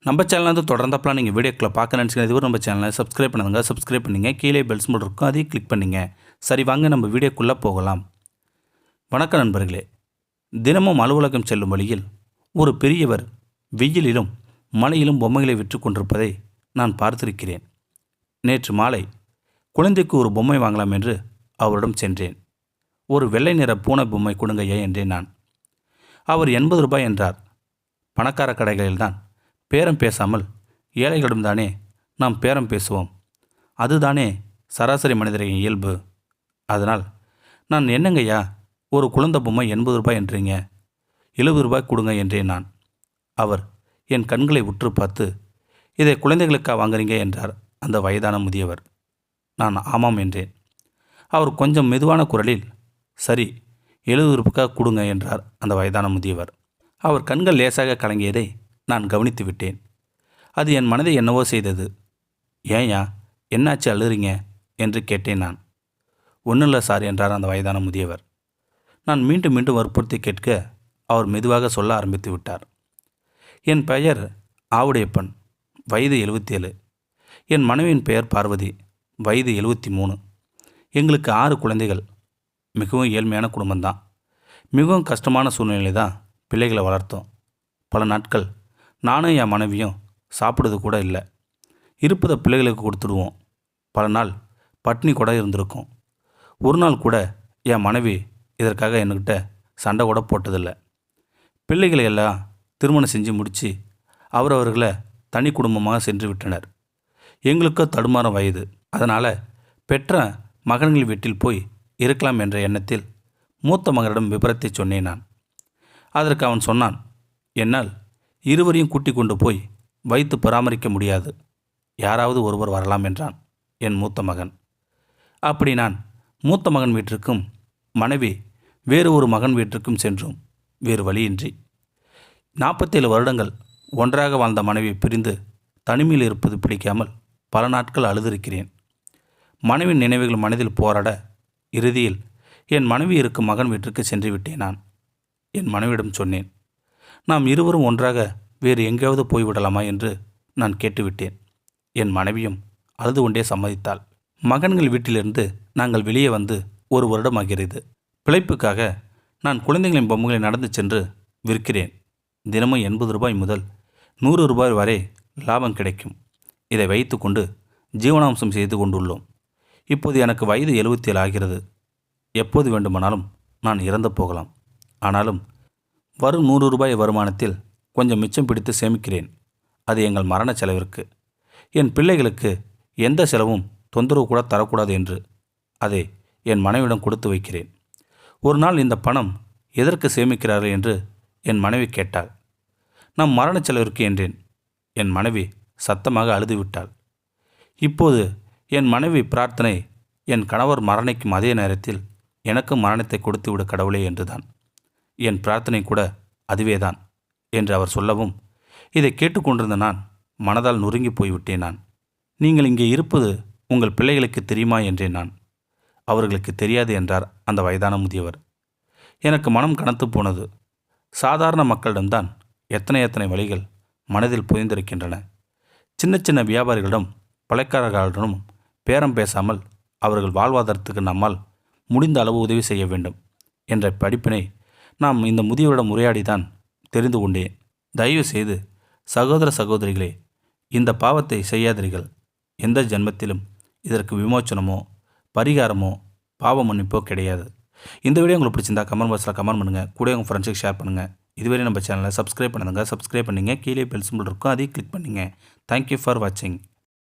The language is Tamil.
நம்ம சேனல் வந்து தொடர்ந்தப்பலாம் நீங்கள் வீடியோக்களை பார்க்க நினச்சிங்க இதுவரை நம்ம சேனலை சப்ஸ்கிரைப் பண்ணுங்க. சப்ஸ்கிரைப் பண்ணிங்க. கீழே பெல் சிம்பல் இருக்கும், அதையும் கிளிக் பண்ணிங்க. சரி, வாங்க நம்ம வீடியோக்குள்ளே போகலாம். வணக்கம் நண்பர்களே. தினமும் அலுவலகம் செல்லும் வழியில் ஒரு பெரியவர் வெயிலிலும் மழையிலும் பொம்மைகளை விற்று கொண்டிருப்பதை நான் பார்த்திருக்கிறேன். நேற்று மாலை குழந்தைக்கு ஒரு பொம்மை வாங்கலாம் என்று அவரிடம் சென்றேன். ஒரு வெள்ளை நிற பூனை பொம்மை கொடுங்கய்யா என்றேன் நான். அவர் 80 ரூபாய் என்றார். பணக்கார கடைகளில்தான் பேரம் பேசாமல் ஏழைகளிடம் தானே நாம் பேரம் பேசுவோம். அதுதானே சராசரி மனிதரின் இயல்பு. அதனால் நான் என்னங்கய்யா, ஒரு குழந்தை பொம்மை 80 ரூபாய் என்றீங்க, 70 ரூபாய் கொடுங்க என்றேன் நான். அவர் என் கண்களை உற்று பார்த்து, இதை குழந்தைகளுக்கா வாங்குறீங்க என்றார் அந்த வயதான முதியவர். நான் ஆமாம் என்றேன். அவர் கொஞ்சம் மெதுவான குரலில், சரி 70 ரூபாய்க்காக கொடுங்க என்றார் அந்த வயதான முதியவர். அவர் கண்கள் லேசாக கலங்கியதை நான் கவனித்து விட்டேன். அது என் மனதை என்னவோ செய்தது. ஏன்யா, என்னாச்சு அழுறீங்க என்று கேட்டேன் நான். ஒன்றும் சார் என்றார் அந்த வயதான முதியவர். நான் மீண்டும் மீண்டும் வற்புறுத்தி கேட்க அவர் மெதுவாக சொல்ல ஆரம்பித்து விட்டார். என் பெயர் ஆவுடையப்பன், வயது 77. என் மனைவியின் பெயர் பார்வதி, வயது 73. எங்களுக்கு 6 குழந்தைகள். மிகவும் ஏழ்மையான குடும்பம்தான். மிகவும் கஷ்டமான சூழ்நிலை தான் பிள்ளைகளை வளர்த்தோம். பல நாட்கள் நானும் என் மனைவியும் சாப்பிடுறது கூட இல்லை. இருப்பதை பிள்ளைகளுக்கு கொடுத்துடுவோம். பல நாள் பட்னி கூட இருந்திருக்கும். ஒரு நாள் கூட என் மனைவி இதற்காக என்கிட்ட சண்டை கூட போட்டதில்லை. பிள்ளைகளை எல்லாம் திருமணம் செஞ்சு முடித்து அவரவர்களை தனி குடும்பமாக சென்று விட்டனர். எங்களுக்கோ தடுமாறும் வயது. அதனால் பெற்ற மகன்கள் வீட்டில் போய் இருக்கலாம் என்ற எண்ணத்தில் மூத்த மகனிடம் விபரத்தை சொன்னேன் நான். அதற்கு அவன் சொன்னான், என்னால் இருவரையும் கூட்டிக் கொண்டு போய் வைத்து பராமரிக்க முடியாது, யாராவது ஒருவர் வரலாம் என்றான் என் மூத்த மகன். அப்படி நான் மூத்த மகன் வீட்டிற்கும் மனைவி வேறு ஒரு மகன் வீட்டிற்கும் சென்றோம். வேறு வழியின்றி 47 வருடங்கள் ஒன்றாக வாழ்ந்த மனைவி பிரிந்து தனிமையில் இருப்பது பிடிக்காமல் பல நாட்கள் அழுதிருக்கிறேன். மனைவின் நினைவுகள் மனதில் போராட இறுதியில் என் மனைவி இருக்கும் மகன் வீட்டிற்கு சென்று விட்டேன் நான். என் மனைவியிடம் சொன்னேன், நாம் இருவரும் ஒன்றாக வேறு எங்கேயாவது போய்விடலாமா என்று நான் கேட்டுவிட்டேன். என் மனைவியும் அழுது கொண்டே சம்மதித்தாள். மகன்கள் வீட்டிலிருந்து நாங்கள் வெளியே வந்து 1 வருடம் ஆகிறது. பிழைப்புக்காக நான் குழந்தைகளின் பொம்மைகளை நடந்து சென்று விற்கிறேன். தினமும் 80 ரூபாய் முதல் 100 ரூபாய் வரை லாபம் கிடைக்கும். இதை வைத்து கொண்டு ஜீவனாம்சம் செய்து கொண்டுள்ளோம். இப்போது எனக்கு வயது 77 ஆகிறது. எப்போது வேண்டுமானாலும் நான் இறந்து போகலாம். ஆனாலும் வரும் 100 ரூபாய் வருமானத்தில் கொஞ்சம் மிச்சம் பிடித்து சேமிக்கிறேன். அது எங்கள் மரண செலவிற்கு. என் பிள்ளைகளுக்கு எந்த செலவும் தொந்தரவு கூட தரக்கூடாது என்று அதை என் மனைவியிடம் கொடுத்து வைக்கிறேன். ஒரு நாள் இந்த பணம் எதற்கு சேமிக்கிறார்கள் என்று என் மனைவி கேட்டாள். நம் மரண செலவிற்கு என்றேன். என் மனைவி சத்தமாக அழுதுவிட்டாள். இப்போது என் மனைவி பிரார்த்தனை, என் கணவர் மரணிக்கும் அதே நேரத்தில் எனக்கும் மரணத்தை கொடுத்து விடு கடவுளே என்றுதான். என் பிரார்த்தனை கூட அதுவேதான் என்று அவர் சொல்லவும், இதை கேட்டுக்கொண்டிருந்த நான் மனதால் நொறுங்கி போய்விட்டேன் நான். நீங்கள் இங்கே இருப்பது உங்கள் பிள்ளைகளுக்கு தெரியுமா என்றேன் நான். அவர்களுக்கு தெரியாது என்றார் அந்த வயதான முதியவர். எனக்கு மனம் கனத்து போனது. சாதாரண மக்களிடம்தான் எத்தனை எத்தனை வழிகள் மனதில் புதைந்திருக்கின்றன. சின்ன சின்ன வியாபாரிகளிடம் பழைக்காரர்களிடம் பேரம் பேசாமல் அவர்கள் வாழ்வாதாரத்துக்கு நம்மால் முடிந்த அளவு உதவி செய்ய வேண்டும் என்ற படிப்பினை நாம் இந்த முதியவரிடம் உரையாடிதான் தெரிந்து கொண்டேன். தயவு செய்து சகோதர சகோதரிகளே, இந்த பாவத்தை செய்யாதீர்கள். எந்த ஜென்மத்திலும் இதற்கு விமோச்சனமோ பரிகாரமோ பாவ மன்னிப்போ கிடையாது. இந்த வீடியோ உங்களுக்கு பிடிச்சிருந்தா கமெண்ட் பாக்ஸில் கமெண்ட் பண்ணுங்கள். கூட உங்கள் ஃப்ரெண்ட்ஸுக்கு ஷேர் பண்ணுங்கள். இதுவரை நம்ம சேனலை சப்ஸ்கிரைப் பண்ணுங்கள். சப்ஸ்கிரைப் பண்ணிங்க. கீழே பெல் சிம்பல் இருக்கும், அதையும் கிளிக் பண்ணிங்க. தேங்க்யூ ஃபார் வாட்சிங்.